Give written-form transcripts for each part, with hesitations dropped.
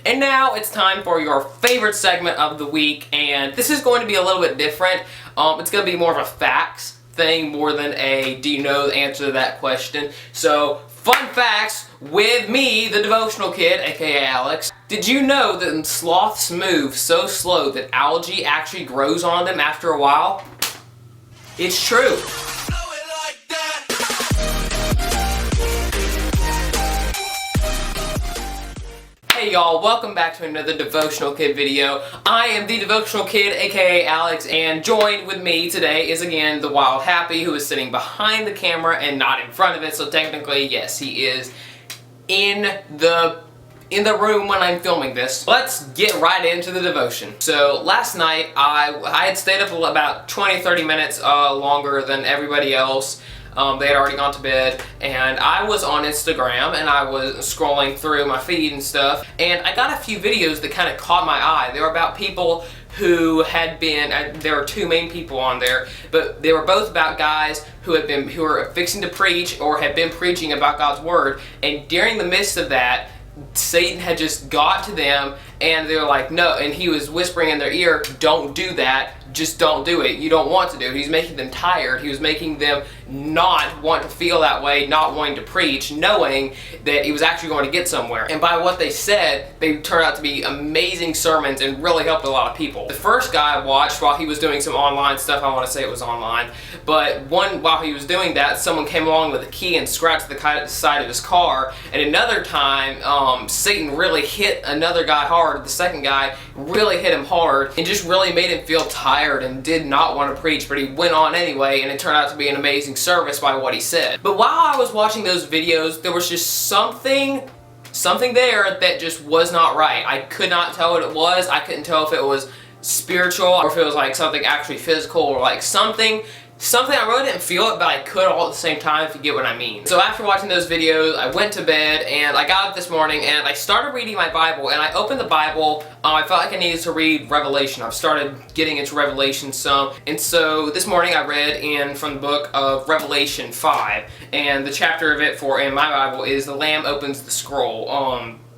And now it's time for your favorite segment of the week, and this is going to be a little bit different. It's going to be more of a facts thing more than a do you know the answer to that question. So, fun facts with me, the Devotional Kid, aka Alex. Did you know that sloths move so slow that algae actually grows on them after a while? It's true. Hey y'all, welcome back to another Devotional Kid video. I am the Devotional Kid, aka Alex, and joined with me today is again the Wild Happy, who is sitting behind the camera and not in front of it, so technically, yes, he is in the room when I'm filming this. Let's get right into the devotion. So last night, I had stayed up about 20-30 minutes longer than everybody else. They had already gone to bed, and I was on Instagram, and I was scrolling through my feed and stuff, and I got a few videos that kind of caught my eye. They were about people who had been, there were two main people on there, but they were both about guys who were fixing to preach or had been preaching about God's Word, and during the midst of that, Satan had just got to them, and they were like, no, and he was whispering in their ear, don't do that, just don't do it, you don't want to do it. He's making them tired, he was making them not want to feel that way, not wanting to preach, knowing that he was actually going to get somewhere. And by what they said, they turned out to be amazing sermons and really helped a lot of people. The first guy I watched while he was doing some online stuff, I want to say it was online, but while he was doing that, someone came along with a key and scratched the side of his car, and another time, Satan really hit another guy hard. The second guy really hit him hard and just really made him feel tired and did not want to preach, but he went on anyway, and it turned out to be an amazing service by what he said. But while I was watching those videos, there was just something there that just was not right. I could not tell what it was. I couldn't tell if it was spiritual or if it was like something actually physical or like something I really didn't feel it, but I could all at the same time, if you get what I mean. So after watching those videos, I went to bed, and I got up this morning, and I started reading my Bible, and I opened the Bible. I felt like I needed to read Revelation. I've started getting into Revelation some, and so this morning I read from the book of Revelation 5, and the chapter of it in my Bible is the Lamb opens the scroll,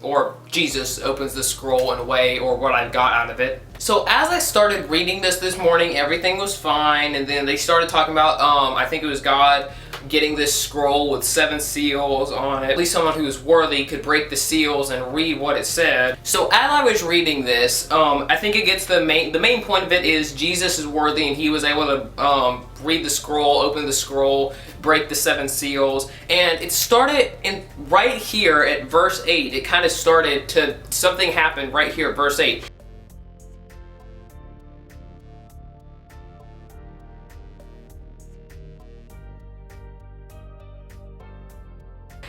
or Jesus opens the scroll in a way, or what I got out of it. So as I started reading this morning, everything was fine, and then they started talking about, I think it was God getting this scroll with 7 seals on it. At least someone who was worthy could break the seals and read what it said. So as I was reading this, I think it gets the main point of it is Jesus is worthy, and he was able to read the scroll, open the scroll, break the 7 seals, and it started right here at verse 8. It kind of started to, something happened right here at verse 8.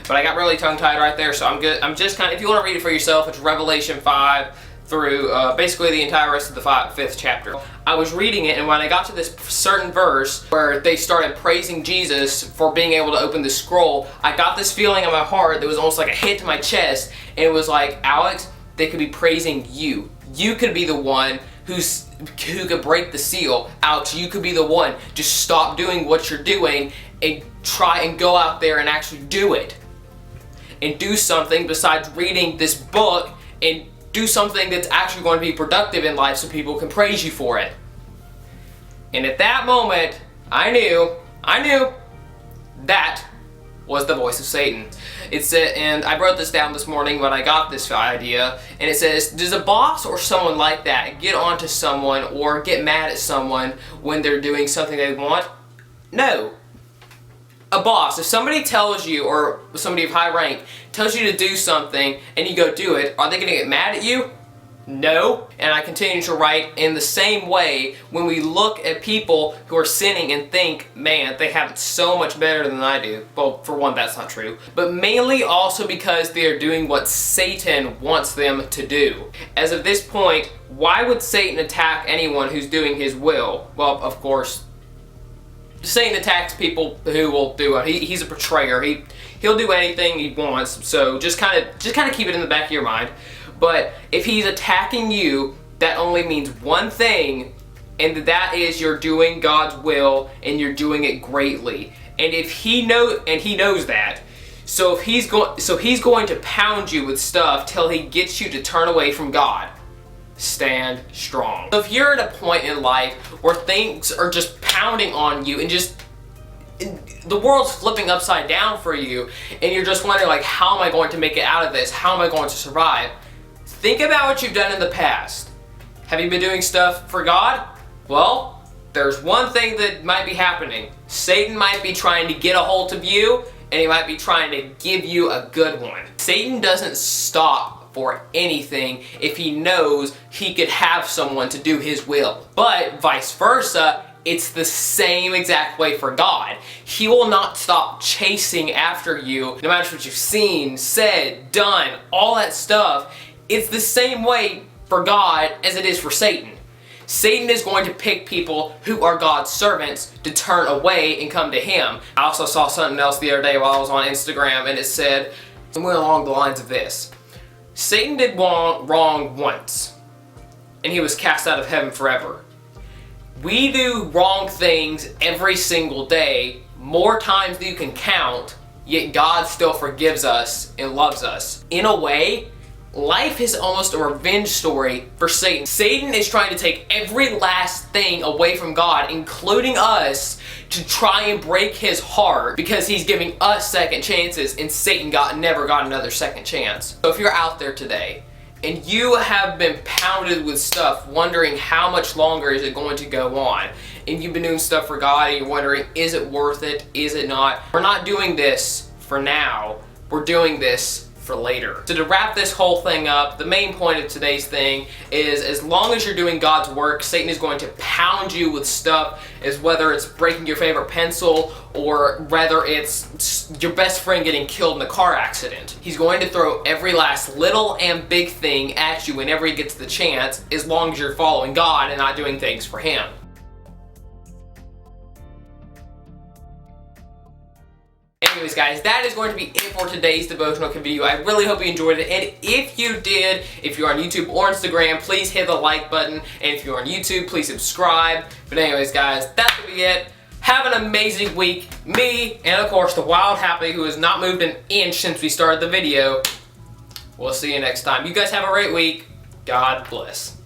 But I got really tongue-tied right there, so I'm good. I'm just kind of, if you want to read it for yourself, it's Revelation 5 through basically the entire rest of the 5th chapter. I was reading it, and when I got to this certain verse where they started praising Jesus for being able to open the scroll, I got this feeling in my heart that was almost like a hit to my chest, and it was like, Alex, they could be praising you. You could be the one who could break the seal. Alex, you could be the one. Just stop doing what you're doing and try and go out there and actually do it. And do something besides reading this book, and do something that's actually going to be productive in life so people can praise you for it. And at that moment, I knew that was the voice of Satan. It said, and I wrote this down this morning when I got this idea, and it says, does a boss or someone like that get onto someone or get mad at someone when they're doing something they want? No. A boss, if somebody tells you, or somebody of high rank tells you to do something and you go do it, are they going to get mad at you? No. And I continue to write, in the same way, when we look at people who are sinning and think, man, they have it so much better than I do. Well, for one, that's not true. But mainly also because they are doing what Satan wants them to do. As of this point, why would Satan attack anyone who's doing his will? Well, of course, Satan attacks people who will do it. He's a betrayer. He'll do anything he wants. So just kind of keep it in the back of your mind. But if he's attacking you, that only means one thing, and that is you're doing God's will and you're doing it greatly. And if he knows that, So he's going to pound you with stuff till he gets you to turn away from God. Stand strong. So if you're at a point in life where things are just pounding on you and just the world's flipping upside down for you, and you're just wondering, like, how am I going to make it out of this? How am I going to survive? Think about what you've done in the past. Have you been doing stuff for God? Well, there's one thing that might be happening. Satan might be trying to get a hold of you, and he might be trying to give you a good one. Satan doesn't stop for anything if he knows he could have someone to do his will. But vice versa, it's the same exact way for God. He will not stop chasing after you, no matter what you've seen, said, done, all that stuff. It's the same way for God as it is for Satan. Satan is going to pick people who are God's servants to turn away and come to him. I also saw something else the other day while I was on Instagram, and it said somewhere along the lines of this: Satan did wrong once, and he was cast out of heaven forever. We do wrong things every single day, more times than you can count, yet God still forgives us and loves us. In a way, life is almost a revenge story for Satan. Satan is trying to take every last thing away from God, including us, to try and break his heart, because he's giving us second chances and Satan never got another second chance. So if you're out there today and you have been pounded with stuff, wondering how much longer is it going to go on, and you've been doing stuff for God and you're wondering, is it worth it, is it not? We're not doing this for now, we're doing this for later. So to wrap this whole thing up, the main point of today's thing is, as long as you're doing God's work, Satan is going to pound you with stuff, as whether it's breaking your favorite pencil or whether it's your best friend getting killed in a car accident. He's going to throw every last little and big thing at you whenever he gets the chance, as long as you're following God and not doing things for him. Anyways guys, that is going to be it for today's devotional video. I really hope you enjoyed it, and if you did, if you're on YouTube or Instagram, please hit the like button, and if you're on YouTube, please subscribe. But anyways guys, that's going to be it. Have an amazing week. Me, and of course the Wild Happy, who has not moved an inch since we started the video. We'll see you next time. You guys have a great week. God bless.